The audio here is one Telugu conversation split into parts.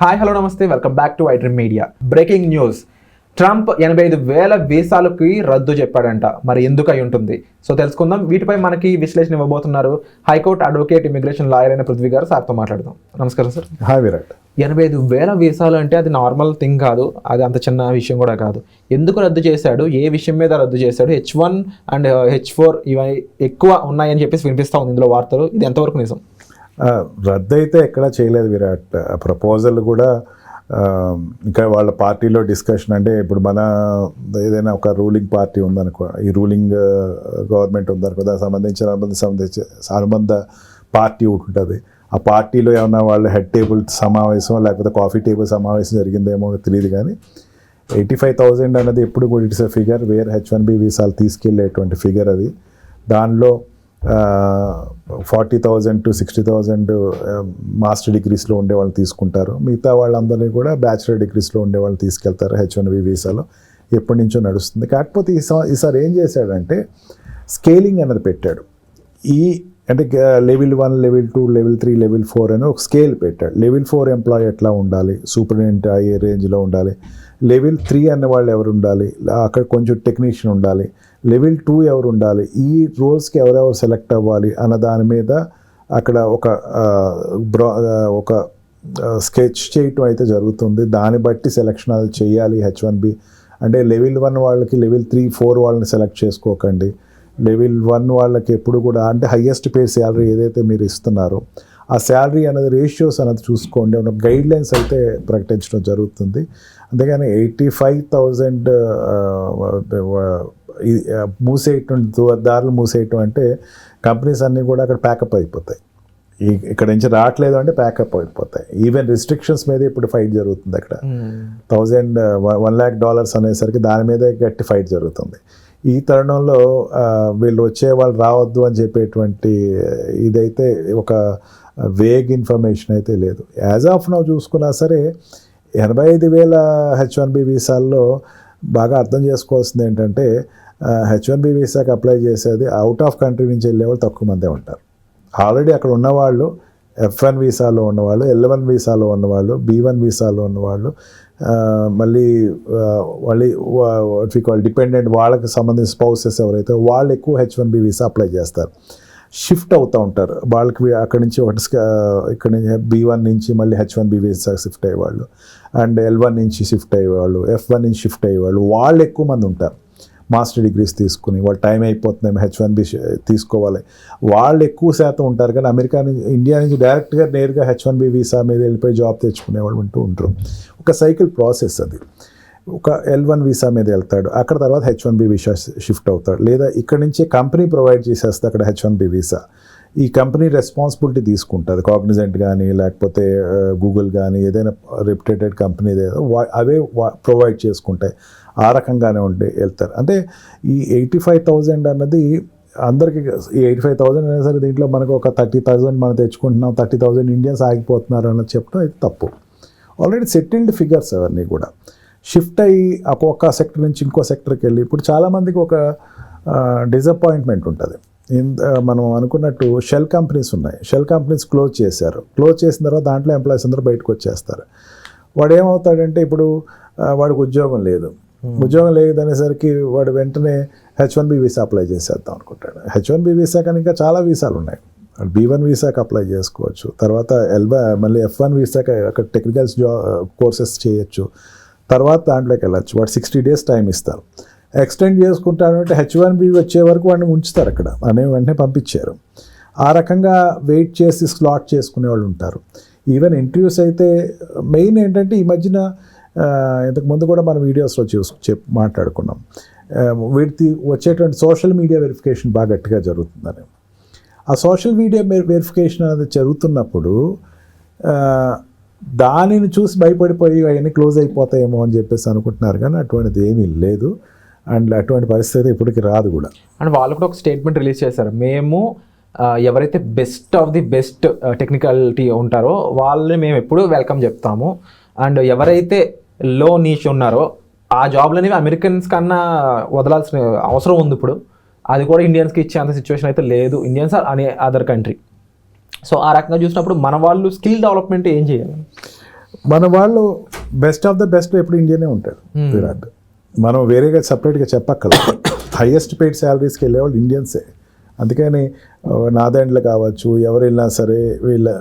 హాయ్ హలో నమస్తే, welcome back to iDream media. Breaking news, Trump 85,000 వీసాలకి రద్దు చెప్పాడంట. మరి ఎందుకు అయి ఉంటుంది? సో తెలుసుకుందాం. వీటిపై మనకి విశ్లేషణ ఇవ్వబోతున్నారు హైకోర్టు అడ్వకేట్, ఇమిగ్రేషన్ లాయర్ అయిన పృథ్వీ గారు. సార్తో మాట్లాడదాం. నమస్కారం సార్. హాయ్ విరాట్. 85,000 వీసాలు అంటే అది నార్మల్ థింగ్ కాదు, అది అంత చిన్న విషయం కూడా కాదు. ఎందుకు రద్దు చేశాడు, ఏ విషయం మీద రద్దు చేశాడు? H1 అండ్ H4 ఇవి ఎక్కువ ఉన్నాయని చెప్పేసి వినిపిస్తూ ఉంది ఇందులో వార్తలు. ఇది ఎంతవరకు నిజం? రద్దు అయితే ఎక్కడా చేయలేదు విరాట్. ప్రపోజల్ కూడా ఇంకా వాళ్ళ పార్టీలో డిస్కషన్, అంటే ఇప్పుడు మన ఏదైనా ఒక రూలింగ్ పార్టీ ఉందనుకో, ఈ రూలింగ్ గవర్నమెంట్ ఉందనుకో, దానికి సంబంధ పార్టీ ఒకటి ఉంటుంది. ఆ పార్టీలో ఏమన్నా వాళ్ళ హెడ్ టేబుల్ సమావేశం లేకపోతే కాఫీ టేబుల్ సమావేశం జరిగిందేమో తెలియదు, కానీ 85,000 అనేది ఎప్పుడు కూడా it's a figure wear H1B వీసాలు తీసుకెళ్లేటువంటి ఫిగర్ అది. దానిలో 40,000 to 60,000 మాస్టర్ డిగ్రీస్లో ఉండే వాళ్ళు తీసుకుంటారు. మిగతా వాళ్ళందరినీ కూడా బ్యాచిలర్ డిగ్రీస్లో ఉండే వాళ్ళు తీసుకెళ్తారు. H1B వీసాలో ఎప్పటి నుంచో నడుస్తుంది. కాకపోతే ఈసారి ఏం చేశాడంటే స్కేలింగ్ అనేది పెట్టాడు. అంటే లెవెల్ 1, లెవెల్ 2, లెవెల్ 3, లెవెల్ 4 అని ఒక స్కేల్ పెట్టాడు. లెవెల్ 4 ఎంప్లాయీ ఎట్లా ఉండాలి, సూపరింటెండెంట్ అయ్యే రేంజ్లో ఉండాలి. లెవెల్ 3 అనే వాళ్ళు ఎవరు ఉండాలి, అక్కడ కొంచెం టెక్నీషియన్ ఉండాలి. లెవెల్ 2 ఎవరు ఉండాలి, ఈ రోల్స్కి ఎవరెవరు సెలెక్ట్ అవ్వాలి అన్న దాని మీద అక్కడ ఒక స్కెచ్ చేయటం అయితే జరుగుతుంది. దాన్ని బట్టి సెలెక్షన్ అది చేయాలి. H1B అంటే లెవెల్ 1 వాళ్ళకి లెవెల్ 3, 4 వాళ్ళని సెలెక్ట్ చేసుకోకండి. లెవెల్ 1 వాళ్ళకి ఎప్పుడు కూడా అంటే హయ్యెస్ట్ పే శాలరీ ఏదైతే మీరు ఇస్తున్నారో ఆ శాలరీ అనేది రేషియోస్ అనేది చూసుకోండి. ఒక గైడ్ లైన్స్ అయితే ప్రకటించడం జరుగుతుంది. అంతేగాని 85,000 మూసేయటం, దారులు మూసేయటం అంటే కంపెనీస్ అన్నీ కూడా అక్కడ ప్యాకప్ అయిపోతాయి. ఇక్కడ నుంచి రావట్లేదు అంటే ప్యాకప్ అయిపోతాయి. ఈవెన్ రిస్ట్రిక్షన్స్ మీద ఇప్పుడు ఫైట్ జరుగుతుంది. అక్కడ $1 lakh అనేసరికి దాని మీదే గట్టి ఫైట్ జరుగుతుంది. ఈ తరుణంలో వీళ్ళు వచ్చే వాళ్ళు రావద్దు అని చెప్పేటువంటి ఇదైతే ఒక వేగ్ ఇన్ఫర్మేషన్ అయితే లేదు. యాజ్ ఆఫ్ నౌ చూసుకున్నా సరే 85,000 H1B వీసాల్లో బాగా అర్థం చేసుకోవాల్సింది ఏంటంటే H1B వీసాకి అప్లై చేసేది అవుట్ ఆఫ్ కంట్రీ నుంచి వెళ్ళే వాళ్ళు తక్కువ మందే ఉంటారు. ఆల్రెడీ అక్కడ ఉన్నవాళ్ళు F1 వీసాలో ఉన్నవాళ్ళు, L1 వీసాలో ఉన్నవాళ్ళు, B1 వీసాలో ఉన్నవాళ్ళు, మళ్ళీ డిపెండెంట్ వాళ్ళకి సంబంధించిన స్పౌసెస్ ఎవరైతే వాళ్ళు ఎక్కువ H1B వీసా అప్లై చేస్తారు. షిఫ్ట్ అవుతూ ఉంటారు. వాళ్ళకి అక్కడి నుంచి ఇక్కడ నుంచి B1 నుంచి మళ్ళీ H1B వీసా షిఫ్ట్ అయ్యేవాళ్ళు, అండ్ L1 నుంచి షిఫ్ట్ అయ్యేవాళ్ళు, F1 నుంచి షిఫ్ట్ అయ్యేవాళ్ళు, వాళ్ళు ఎక్కువ మంది ఉంటారు. మాస్టర్ డిగ్రీస్ తీసుకుని వాళ్ళు టైం అయిపోతుందేమో H1B తీసుకోవాలి, వాళ్ళు ఎక్కువ శాతం ఉంటారు. కానీ అమెరికా నుంచి, ఇండియా నుంచి డైరెక్ట్గా నేరుగా H1B వీసా మీద వెళ్ళిపోయి జాబ్ తెచ్చుకునే వాళ్ళు ఉంటారు. ఒక సైకిల్ ప్రాసెస్ అది. ఒక L1 వీసా మీద వెళ్తాడు, అక్కడ తర్వాత H1B వీసా షిఫ్ట్ అవుతాడు. లేదా ఇక్కడ నుంచే కంపెనీ ప్రొవైడ్ చేసేస్తే అక్కడ H1B వీసా ఈ కంపెనీ రెస్పాన్సిబిలిటీ తీసుకుంటుంది. కాగ్నిజెంట్ కానీ లేకపోతే గూగుల్ కానీ ఏదైనా రెప్యుటేటెడ్ కంపెనీ అవే ప్రొవైడ్ చేసుకుంటాయి. ఆ రకంగానే వెళ్తారు. అంటే ఈ 85,000 అన్నది అందరికీ, ఈ 85,000 అయినా సరే దీంట్లో మనకు ఒక 30,000 మనం తెచ్చుకుంటున్నాం, 30,000 ఇండియన్స్ ఆగిపోతున్నారు అన్నది చెప్పడం అయితే తప్పు. ఆల్రెడీ సెటిల్డ్ ఫిగర్స్ అవన్నీ కూడా షిఫ్ట్ అయ్యి ఒక్కొక్క సెక్టర్ నుంచి ఇంకో సెక్టర్కి వెళ్ళి ఇప్పుడు చాలామందికి ఒక డిసప్పాయింట్మెంట్ ఉంటుంది. మనం అనుకున్నట్టు షెల్ కంపెనీస్ ఉన్నాయి, షెల్ కంపెనీస్ క్లోజ్ చేశారు. క్లోజ్ చేసిన తర్వాత దాంట్లో ఎంప్లాయీస్ అందరూ బయటకు వచ్చేస్తారు. వాడు ఏమవుతాడంటే ఇప్పుడు వాడికి ఉద్యోగం లేదు. ఉద్యోగం లేదనేసరికి వాడు వెంటనే H1B వీసా అప్లై చేసేద్దాం అనుకుంటాడు. H1B వీసా కానీ ఇంకా చాలా వీసాలు ఉన్నాయి. B1 వీసాకి అప్లై చేసుకోవచ్చు. తర్వాత మళ్ళీ F1 వీసాకి అక్కడ టెక్నికల్స్ కోర్సెస్ చేయొచ్చు. తర్వాత దాంట్లోకి వెళ్ళచ్చు. వాడు 60 days టైం ఇస్తారు. ఎక్స్టెండ్ చేసుకుంటానంటే H1B వచ్చే వరకు వాడిని ఉంచుతారు అక్కడ అనే వెంటనే పంపించారు. ఆ రకంగా వెయిట్ చేసి స్లాట్ చేసుకునే వాళ్ళు ఉంటారు. ఈవెన్ ఇంటర్వ్యూస్ అయితే మెయిన్ ఏంటంటే ఈ మధ్యన ఇంతకుముందు కూడా మన వీడియోస్లో మాట్లాడుకున్నాం, వీటి వచ్చేటువంటి సోషల్ మీడియా వెరిఫికేషన్ బాగా గట్టిగా జరుగుతుందని. ఆ సోషల్ మీడియా వెరిఫికేషన్ అనేది జరుగుతున్నప్పుడు దానిని చూసి భయపడిపోయి అవన్నీ క్లోజ్ అయిపోతాయేమో అని చెప్పేసి అనుకుంటున్నారు, కానీ అటువంటిది ఏమీ లేదు. అండ్ అటువంటి పరిస్థితి ఇప్పటికి రాదు కూడా. అండ్ వాళ్ళు కూడా ఒక స్టేట్మెంట్ రిలీజ్ చేశారు, మేము ఎవరైతే best of the best technicality ఉంటారో వాళ్ళని మేము ఎప్పుడూ వెల్కమ్ చెప్తాము. అండ్ ఎవరైతే లో నీచ్ ఉన్నారో ఆ జాబ్లని అమెరికన్స్ కన్నా వదలాల్సిన అవసరం ఉంది. ఇప్పుడు అది కూడా ఇండియన్స్కి ఇచ్చేంత సిచ్యువేషన్ అయితే లేదు, ఇండియన్స్ అనే అదర్ కంట్రీ. సో ఆ రకంగా చూసినప్పుడు మన వాళ్ళు స్కిల్ డెవలప్మెంట్ ఏం చేయాలి? మన వాళ్ళు బెస్ట్ ఆఫ్ ద బెస్ట్ ఎప్పుడు ఇండియానే ఉంటాడు విరాట్. మనం వేరేగా సపరేట్గా చెప్పక్కర్లేదు. హైయెస్ట్ పెయిడ్ శాలరీస్కి వెళ్ళేవాళ్ళు ఇండియన్సే. అందుకని నాదెండ్లు కావచ్చు, ఎవరు వెళ్ళినా సరే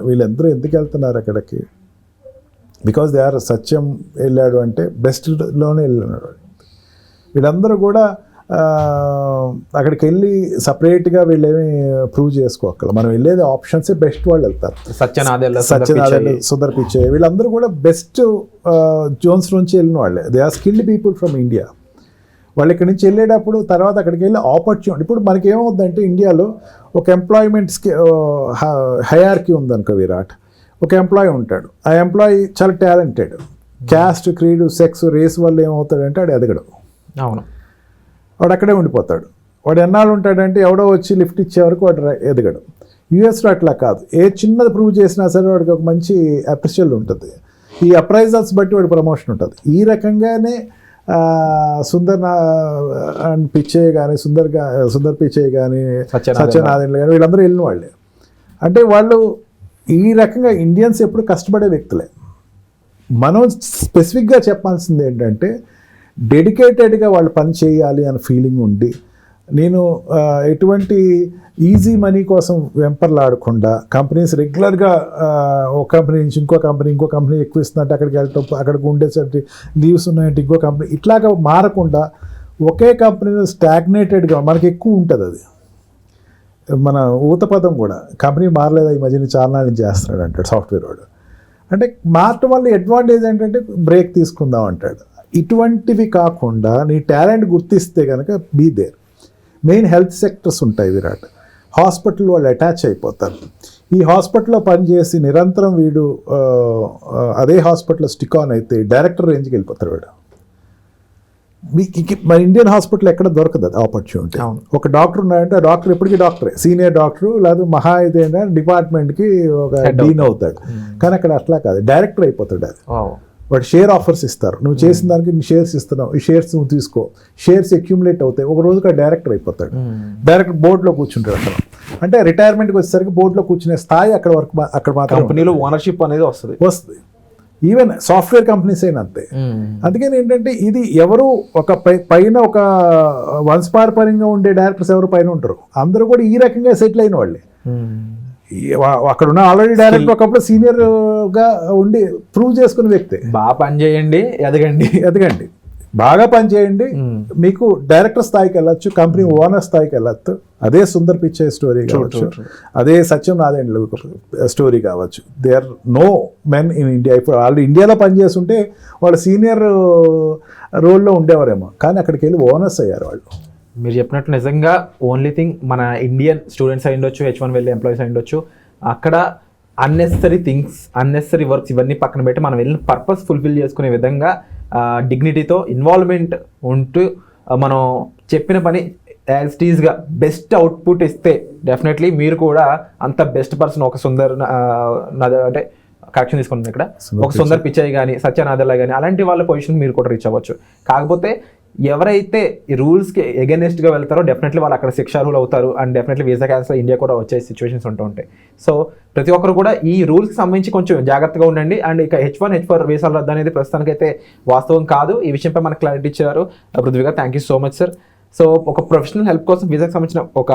వీళ్ళందరూ ఎందుకు వెళ్తున్నారు అక్కడికి? బికాజ్ దే ఆర్ సత్యం వెళ్ళాడు అంటే బెస్ట్లోనే వెళ్ళినాడు. వీళ్ళందరూ కూడా అక్కడికి వెళ్ళి సపరేట్గా వీళ్ళేమి ప్రూవ్ చేసుకోవాలి. మనం వెళ్ళేది ఆప్షన్సే బెస్ట్ వాళ్ళు వెళ్తారు. సత్యనాదెల్ల, సుందర్ పిచ్చయ్య వీళ్ళందరూ కూడా బెస్ట్ జోన్స్ నుంచి వెళ్ళిన వాళ్ళే. They are skilled people from India. వాళ్ళు ఇక్కడి నుంచి వెళ్ళేటప్పుడు తర్వాత అక్కడికి వెళ్ళి ఆపర్చునిటీ. ఇప్పుడు మనకి ఏమవుతుందంటే ఇండియాలో ఒక ఎంప్లాయ్మెంట్స్కి హైయార్కీ ఉందనుకో విరాట్. ఒక ఎంప్లాయీ ఉంటాడు, ఆ ఎంప్లాయీ చాలా టాలెంటెడ్. క్యాస్ట్, క్రీడు, సెక్స్, రేస్ వల్ల ఏమవుతాడంటే వాడు ఎదగడు. అవును, వాడు అక్కడే ఉండిపోతాడు. వాడు ఎన్నాళ్ళు ఉంటాడంటే ఎవడో వచ్చి లిఫ్ట్ ఇచ్చే వరకు వాడు ఎదగడు. యూఎస్లో అట్లా కాదు. ఏ చిన్నది ప్రూవ్ చేసినా సరే వాడికి ఒక మంచి అప్రిషియల్ ఉంటుంది. ఈ అప్రైజల్స్ బట్టి వాడి ప్రమోషన్ ఉంటుంది. ఈ రకంగానే సుందర్ అండ్ పిచ్చయ్య కానీ, సుందర్ పిచ్చయ్య కానీ, సత్యనారాయణ కానీ వీళ్ళందరూ వెళ్ళిన వాళ్ళే. అంటే వాళ్ళు ఈ రకంగా ఇండియన్స్ ఎప్పుడు కష్టపడే వ్యక్తులే. మనం స్పెసిఫిక్గా చెప్పాల్సింది ఏంటంటే డెడికేటెడ్గా వాళ్ళు పని చేయాలి అనే ఫీలింగ్ ఉండి, నేను ఎటువంటి ఈజీ మనీ కోసం వెంపర్లాడకుండా కంపెనీస్ రెగ్యులర్గా ఒక కంపెనీ నుంచి ఇంకో కంపెనీ ఎక్కువ ఇస్తున్నట్టు అక్కడికి వెళ్ళటం, అక్కడికి ఉండేసరికి లీవ్స్ ఉన్నాయంటే ఇంకో కంపెనీ, ఇట్లాగా మారకుండా ఒకే కంపెనీలో స్టాగ్నేటెడ్గా మనకి ఎక్కువ ఉంటుంది. అది మన ఊతపదం కూడా, కంపెనీ మారలేదా ఈ మధ్యన చాలా నాళ్ళు చేస్తున్నాడు అంటాడు సాఫ్ట్వేర్ వాడు. అంటే మారటం వల్ల అడ్వాంటేజ్ ఏంటంటే బ్రేక్ తీసుకుందాం అంటాడు. ఇటువంటివి కాకుండా నీ టాలెంట్ గుర్తిస్తే కనుక be there. Main health sectors ఉంటాయి విరాట్. హాస్పిటల్ వాళ్ళు అటాచ్ అయిపోతారు. ఈ హాస్పిటల్లో పనిచేసి నిరంతరం వీడు అదే హాస్పిటల్లో స్టిక్ ఆన్ అయితే డైరెక్టర్ రేంజ్కి వెళ్ళిపోతారు వీడు. మన ఇండియన్ హాస్పిటల్ ఎక్కడ దొరకదు అది ఆపర్చునిటీ. ఒక డాక్టర్ ఉన్నాడంటే ఆ డాక్టర్ ఎప్పటికీ డాక్టరే, సీనియర్ డాక్టరు, లేదా మహా అయితే ఏంటంటే డిపార్ట్మెంట్కి ఒక డీన్ అవుతాడు. కానీ అక్కడ అట్లా కాదు, డైరెక్టర్ అయిపోతాడు. అది వాడు షేర్ ఆఫర్స్ ఇస్తారు, నువ్వు చేసిన దానికి నీ షేర్స్ ఇస్తున్నావు, ఈ షేర్స్ నువ్వు తీసుకో. షేర్స్ అక్యూములేట్ అవుతాయి, ఒక రోజుకి ఆ డైరెక్టర్ అయిపోతాడు. డైరెక్టర్ బోర్డులో కూర్చుంటాడు అక్కడ. అంటే రిటైర్మెంట్కి వచ్చేసరికి బోర్డులో కూర్చునే స్థాయి అక్కడ వరకు, అక్కడ మాత్రం కంపెనీలో ఓనర్షిప్ అనేది వస్తుంది. ఈవెన్ సాఫ్ట్వేర్ కంపెనీస్ అయినా అంతే. అందుకని ఏంటంటే ఇది ఎవరు ఒక పైన ఒక వంశపారపర్యంగా ఉండే డైరెక్టర్స్ ఎవరు పైన ఉంటారు, అందరూ కూడా ఈ రకంగా సెటిల్ అయిన వాళ్ళే. అక్కడ ఉన్న ఆల్రెడీ డైరెక్టర్ ఒకప్పుడు సీనియర్గా ఉండి ప్రూవ్ చేసుకున్న వ్యక్తి. బాగా పని చేయండి, ఎదగండి, బాగా పని చేయండి, మీకు డైరెక్టర్ స్థాయికి వెళ్ళొచ్చు, కంపెనీ ఓనర్ స్థాయికి వెళ్ళొచ్చు. అదే సుందర్ పిచ్చయ్య స్టోరీ కావచ్చు, అదే సత్యం నారాయణ స్టోరీ కావచ్చు. They are no men in India. ఇప్పుడు వాళ్ళు ఇండియాలో పనిచేస్తుంటే వాళ్ళు సీనియర్ రోల్లో ఉండేవారేమో, కానీ అక్కడికి వెళ్ళి ఓనర్స్ అయ్యారు వాళ్ళు. మీరు చెప్పినట్టు నిజంగా ఓన్లీ థింగ్ మన ఇండియన్ స్టూడెంట్స్ అయి ఉండొచ్చు, H1 వెళ్ళే ఎంప్లాయీస్ అయి ఉండొచ్చు, అక్కడ అన్నెసరీ థింగ్స్, అన్నెసరీ వర్క్స్ ఇవన్నీ పక్కన పెట్టి మనం వెళ్ళిన పర్పస్ ఫుల్ఫిల్ చేసుకునే విధంగా డిగ్నిటీతో ఇన్వాల్వ్మెంట్ ఉంటూ మనం చెప్పిన పని యాజ్ ఇట్ ఈస్గా బెస్ట్ అవుట్పుట్ ఇస్తే డెఫినెట్లీ మీరు కూడా అంత బెస్ట్ పర్సన్. ఒక సుందర్ అంటే కరెక్షన్ తీసుకుంటుంది ఇక్కడ, ఒక సుందర్ పిచ్చయ్య కానీ, సత్యనాదెల్ల కానీ అలాంటి వాళ్ళ పొజిషన్ మీరు కూడా రీచ్ అవ్వచ్చు. కాకపోతే ఎవరైతే ఈ రూల్స్కి ఎగెనెస్ట్గా వెళ్తారో డెఫినెట్లీ వాళ్ళు అక్కడ శిక్షార్హులు అవుతారు. And definitely visa cancel India కూడా వచ్చే సిచ్యువేషన్స్ ఉంటూ ఉంటాయి. సో ప్రతి ఒక్కరు కూడా ఈ రూల్స్కి సంబంధించి కొంచెం జాగ్రత్తగా ఉండండి. అండ్ ఇక H1, H4 వీసాల రద్దు అనేది ప్రస్తుతానికైతే వాస్తవం కాదు. ఈ విషయంపై మనకు క్లారిటీ ఇచ్చారు పృథ్వీ గారు. Thank you so much sir. So ఒక ప్రొఫెషనల్ హెల్ప్ కోసం, వీసాకి సంబంధించిన ఒక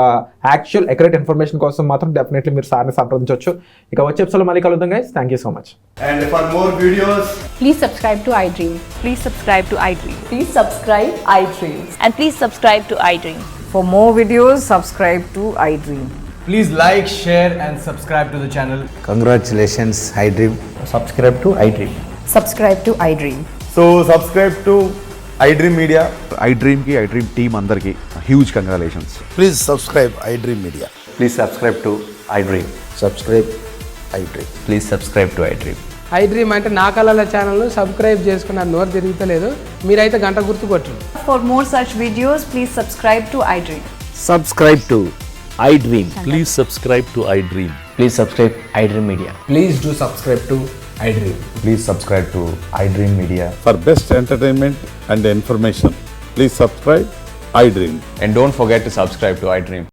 యాక్చువల్ అక్యురేట్ ఇన్ఫర్మేషన్ కోసం మాత్రం డెఫినెట్లీ మీరు సార్ని సంప్రదించవచ్చు. ఇక వచ్చే ఎపిసోడ్లో మళ్ళీ కలుద్దాం guys. Thank you so much. And for more videos, please subscribe to iDream. Please subscribe to iDream. Please subscribe iDream. And please subscribe to iDream. For more videos, subscribe to iDream. please like, share and subscribe to the channel. Congratulations, iDream. Subscribe to iDream. Subscribe to iDream. So subscribe to iDream Media. iDream ki iDream team andarki huge congratulations. Please subscribe iDream Media. Please subscribe to iDream. Subscribe iDream. Please subscribe to iDream. iDream అంటే నా కళల ఛానల్ సబ్స్క్రైబ్ చేసుకున్న నోరు తిరుగుతలేదు, మీరైతే గంట గుర్తు కొట్టండి. For more such videos, please subscribe to iDream. Subscribe to iDream. Please subscribe to iDream. Please subscribe iDream Media. Please do subscribe to iDream. Please subscribe to iDream Media. For best entertainment and information, please subscribe iDream. And don't forget to subscribe to iDream.